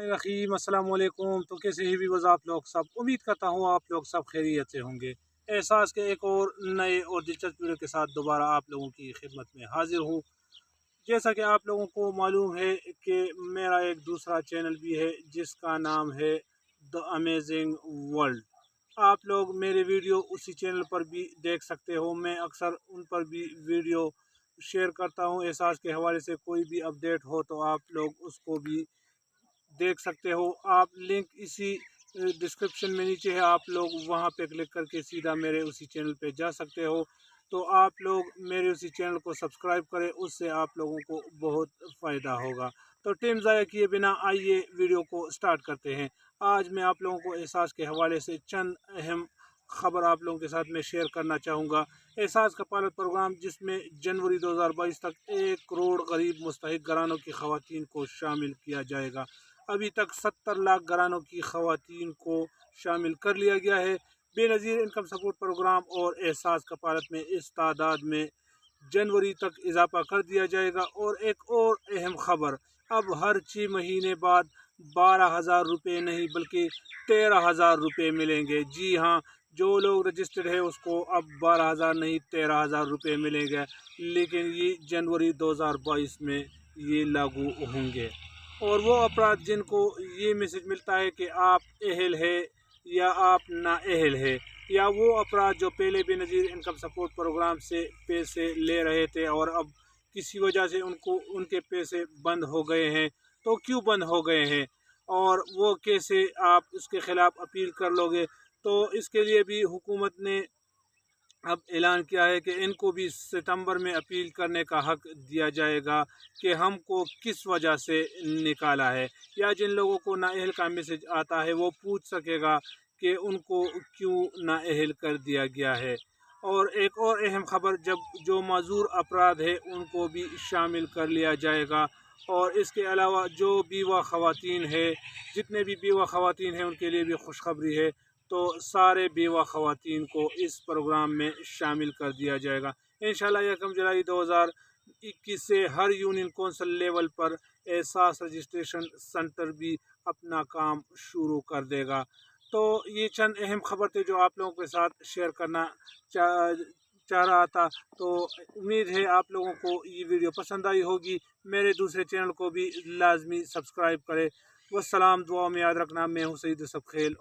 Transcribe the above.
رحیم السلام علیکم۔ تو کیسے ہی بھی وضع آپ لوگ سب، امید کرتا ہوں آپ لوگ سب خیریت سے ہوں گے۔ احساس کے ایک اور نئے اور دلچسپ ویڈیو کے ساتھ دوبارہ آپ لوگوں کی خدمت میں حاضر ہوں۔ جیسا کہ آپ لوگوں کو معلوم ہے کہ میرا ایک دوسرا چینل بھی ہے جس کا نام ہے دا امیزنگ ورلڈ۔ آپ لوگ میرے ویڈیو اسی چینل پر بھی دیکھ سکتے ہو۔ میں اکثر ان پر بھی ویڈیو شیئر کرتا ہوں۔ احساس کے حوالے سے کوئی بھی اپڈیٹ ہو تو آپ لوگ اس کو بھی دیکھ سکتے ہو۔ آپ لنک اسی ڈسکرپشن میں نیچے ہے، آپ لوگ وہاں پہ کلک کر کے سیدھا میرے اسی چینل پہ جا سکتے ہو۔ تو آپ لوگ میرے اسی چینل کو سبسکرائب کریں، اس سے آپ لوگوں کو بہت فائدہ ہوگا۔ تو ٹائم ضائع کیے بنا آئیے ویڈیو کو سٹارٹ کرتے ہیں۔ آج میں آپ لوگوں کو احساس کے حوالے سے چند اہم خبر آپ لوگوں کے ساتھ میں شیئر کرنا چاہوں گا۔ احساس کفالت پروگرام جس میں جنوری 2022 تک 1 کروڑ غریب مستحق گھرانوں کی خواتین کو شامل کیا جائے گا۔ ابھی تک 70 لاکھ گھرانوں کی خواتین کو شامل کر لیا گیا ہے۔ بینظر انکم سپورٹ پروگرام اور احساس کفالت میں اس تعداد میں جنوری تک اضافہ کر دیا جائے گا۔ اور ایک اور اہم خبر، اب ہر 6 مہینے بعد 12,000 روپے نہیں بلکہ 13,000 روپے ملیں گے۔ جی ہاں، جو لوگ رجسٹرڈ ہے اس کو اب 12,000 نہیں 13,000 روپے ملیں گے، لیکن یہ جنوری 2022 میں یہ لاگو ہوں گے۔ اور وہ افراد جن کو یہ میسیج ملتا ہے کہ آپ اہل ہے یا آپ نااہل ہے، یا وہ افراد جو پہلے بینظر انکم سپورٹ پروگرام سے پیسے لے رہے تھے اور اب کسی وجہ سے ان کے پیسے بند ہو گئے ہیں، تو کیوں بند ہو گئے ہیں اور وہ کیسے آپ اس کے خلاف اپیل کر لو گے؟ تو اس کے لیے بھی حکومت نے اب اعلان کیا ہے کہ ان کو بھی ستمبر میں اپیل کرنے کا حق دیا جائے گا کہ ہم کو کس وجہ سے نکالا ہے، یا جن لوگوں کو نااہل کا میسج آتا ہے وہ پوچھ سکے گا کہ ان کو کیوں نااہل کر دیا گیا ہے۔ اور ایک اور اہم خبر، جو معذور افراد ہے ان کو بھی شامل کر لیا جائے گا۔ اور اس کے علاوہ جو بیوہ خواتین ہے، جتنے بھی بیوہ خواتین ہیں ان کے لیے بھی خوشخبری ہے۔ تو سارے بیوہ خواتین کو اس پروگرام میں شامل کر دیا جائے گا انشاءاللہ۔ 1 جولائی 2021 سے ہر یونین کونسل لیول پر احساس رجسٹریشن سنٹر بھی اپنا کام شروع کر دے گا۔ تو یہ چند اہم خبر تھے جو آپ لوگوں کے ساتھ شیئر کرنا چاہ رہا تھا۔ تو امید ہے آپ لوگوں کو یہ ویڈیو پسند آئی ہوگی۔ میرے دوسرے چینل کو بھی لازمی سبسکرائب کریں۔ والسلام، دعا میں یاد رکھنا۔ میں ہوں سعید سب خیل۔